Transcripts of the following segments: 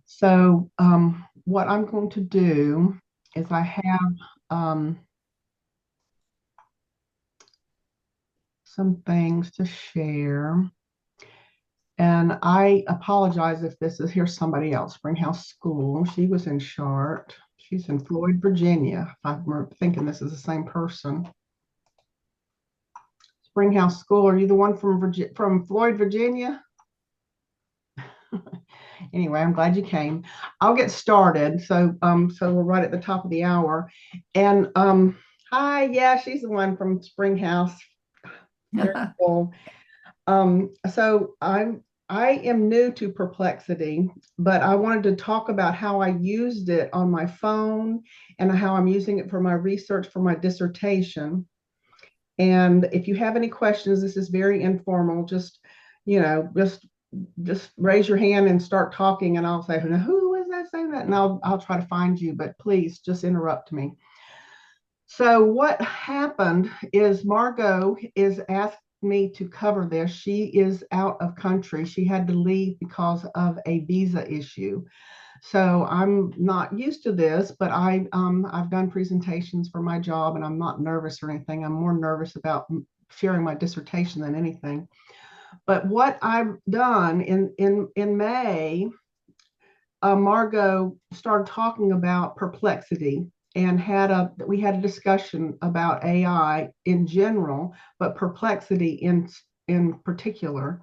So what I'm going to do is I have some things to share. And I apologize if this is, here's somebody else, Springhouse School. She was in Chart. She's in Floyd, Virginia. If I'm thinking this is the same person. Springhouse School, are you the one from Floyd, Virginia? Anyway, I'm glad you came. I'll get started. So we're right at the top of the hour. And hi, yeah, she's the one from Springhouse. Very cool. I am new to Perplexity, but I wanted to talk about how I used it on my phone and how I'm using it for my research for my dissertation. And if you have any questions, this is very informal. Just, you know, just raise your hand and start talking, and I'll say, who is that saying that? And I'll try to find you, but please just interrupt me. So what happened is Margot is asked me to cover this. She is out of country. She had to leave because of a visa issue. So I'm not used to this, but I've done presentations for my job, and I'm not nervous or anything. I'm more nervous about sharing my dissertation than anything. But what I've done in May, Margot started talking about perplexity and we had a discussion about AI in general, but perplexity in particular.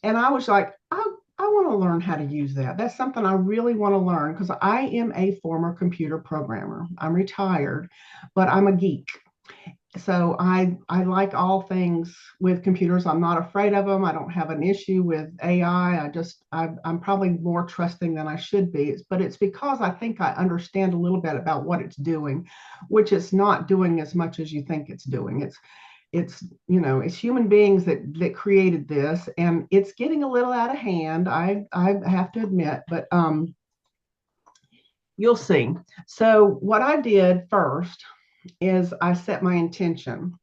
And I was like, I want to learn how to use that. That's something I really want to learn because I am a former computer programmer. I'm retired, but I'm a geek. So I like all things with computers. I'm not afraid of them. I don't have an issue with AI. I'm probably more trusting than I should be. But it's because I think I understand a little bit about what it's doing, which it's not doing as much as you think it's doing. It's human beings that created this, and it's getting a little out of hand. I have to admit, but you'll see. So what I did first is I set my intention.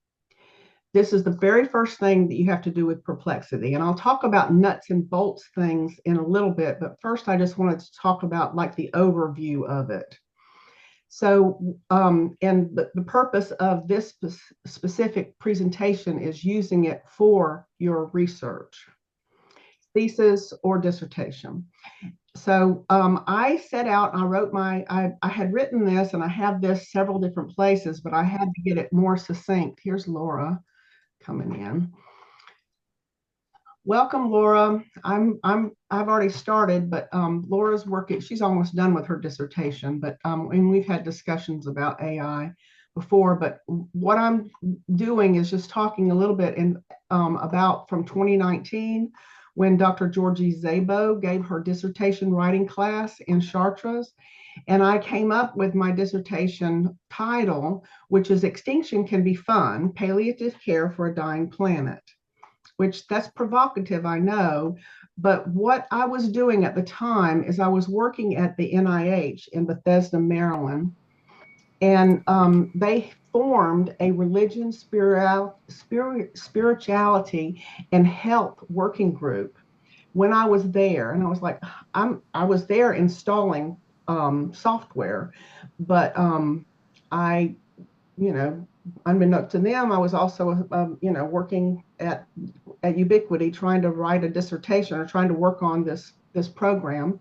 This is the very first thing that you have to do with perplexity. And I'll talk about nuts and bolts things in a little bit, but first I just wanted to talk about like the overview of it. So, and the purpose of this specific presentation is using it for your research, thesis or dissertation. So I set out and I wrote I had written this and I have this several different places, but I had to get it more succinct. Here's Laura coming in. Welcome, Laura. I've already started, but Laura's working. She's almost done with her dissertation, but and we've had discussions about AI before. But what I'm doing is just talking a little bit about from 2019 when Dr. Georgie Szabo gave her dissertation writing class in Chartres. And I came up with my dissertation title, which is Extinction Can Be Fun, Palliative Care for a Dying Planet, which that's provocative, I know. But what I was doing at the time is I was working at the NIH in Bethesda, Maryland, and they formed a religion, spirituality, and health working group when I was there. And I was like, I was there installing software, but I, you know, unbeknownst to them, I was also, working at Ubiquity trying to write a dissertation or trying to work on this program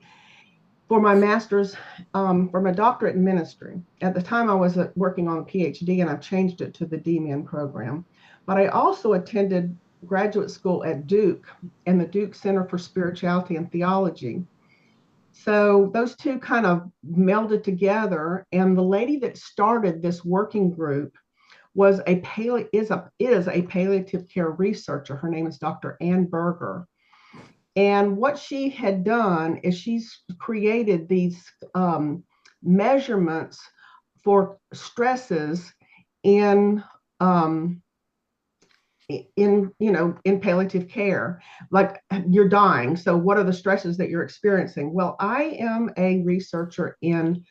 for my master's, for my doctorate in ministry. At the time, I was working on a PhD, and I've changed it to the DMin program. But I also attended graduate school at Duke and the Duke Center for Spirituality and Theology. So those two kind of melded together, and the lady that started this working group was is a palliative care researcher. Her name is Dr. Ann Berger. And what she had done is she's created these measurements for stresses in in palliative care, like you're dying. So what are the stresses that you're experiencing? Well, I am a researcher in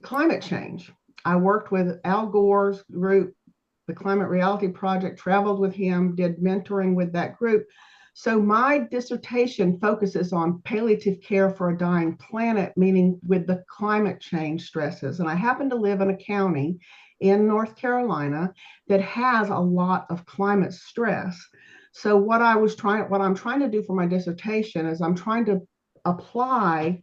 climate change. I worked with Al Gore's group, the Climate Reality Project, traveled with him, did mentoring with that group. So my dissertation focuses on palliative care for a dying planet, meaning with the climate change stresses. And I happen to live in a county in North Carolina that has a lot of climate stress. So what I'm trying to do for my dissertation is I'm trying to apply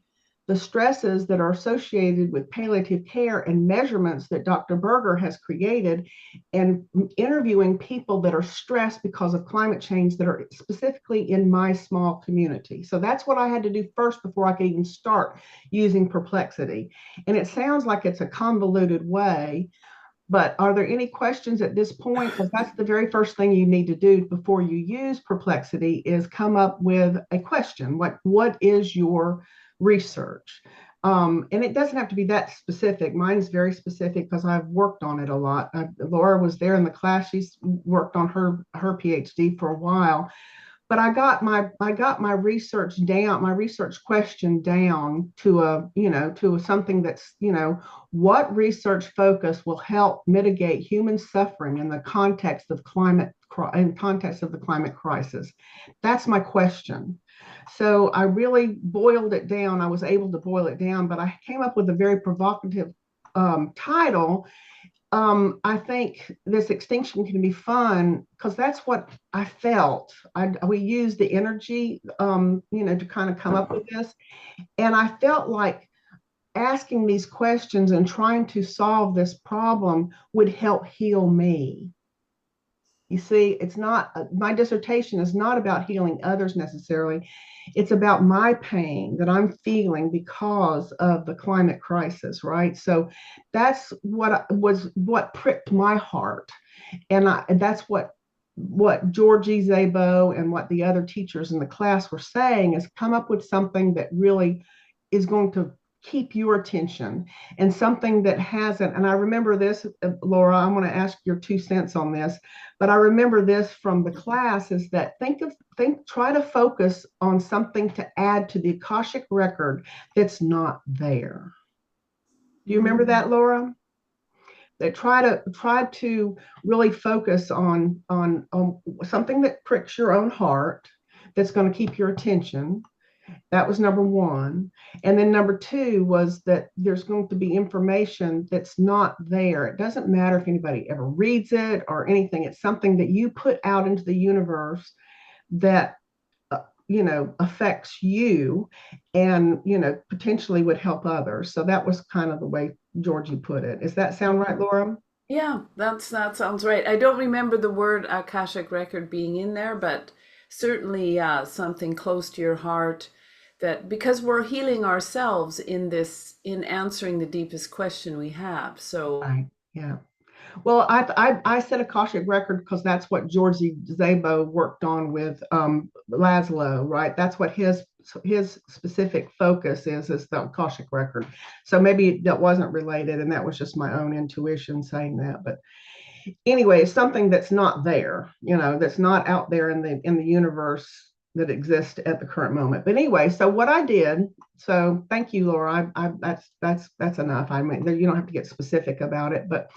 the stresses that are associated with palliative care and measurements that Dr. Berger has created, and interviewing people that are stressed because of climate change that are specifically in my small community. So that's what I had to do first before I could even start using Perplexity. And it sounds like it's a convoluted way, but are there any questions at this point? Because that's the very first thing you need to do before you use Perplexity is come up with a question. What is your research? And it doesn't have to be that specific. Mine is very specific because I've worked on it a lot. Laura was there in the class. She's worked on her PhD for a while. But I got my research down, my research question down to something that's, what research focus will help mitigate human suffering in the context of the climate crisis. That's my question. So I really boiled it down. I was able to boil it down, but I came up with a very provocative title. I think this extinction can be fun because that's what I felt. We used the energy, to kind of come up with this. And I felt like asking these questions and trying to solve this problem would help heal me. You see, it's not, my dissertation is not about healing others necessarily. It's about my pain that I'm feeling because of the climate crisis, right? So that's what pricked my heart. And that's what Georgie Zabo and what the other teachers in the class were saying is come up with something that really is going to keep your attention and something that hasn't. And I remember this, Laura, I want to ask your 2 cents on this, but I remember this from the class is that try to focus on something to add to the Akashic record that's not there. Do you remember that, Laura? That try to really focus on something that pricks your own heart, that's going to keep your attention. That was number one. And then number two was that there's going to be information that's not there. It doesn't matter if anybody ever reads it or anything. It's something that you put out into the universe that affects you and potentially would help others. So that was kind of the way Georgie put it. Does that sound right, Laura? Yeah, that sounds right. I don't remember the word Akashic record being in there, but certainly something close to your heart that because we're healing ourselves in this, in answering the deepest question we have. So, Right. Yeah. Well, I said Akashic record because that's what Georgie Zabo worked on with Laszlo, right? That's what his specific focus is the Akashic record. So maybe that wasn't related, and that was just my own intuition saying that. But anyway, it's something that's not there, that's not out there in the universe that exists at the current moment. But anyway, so what I did, so thank you, Laura. That's enough. I mean, you don't have to get specific about it, but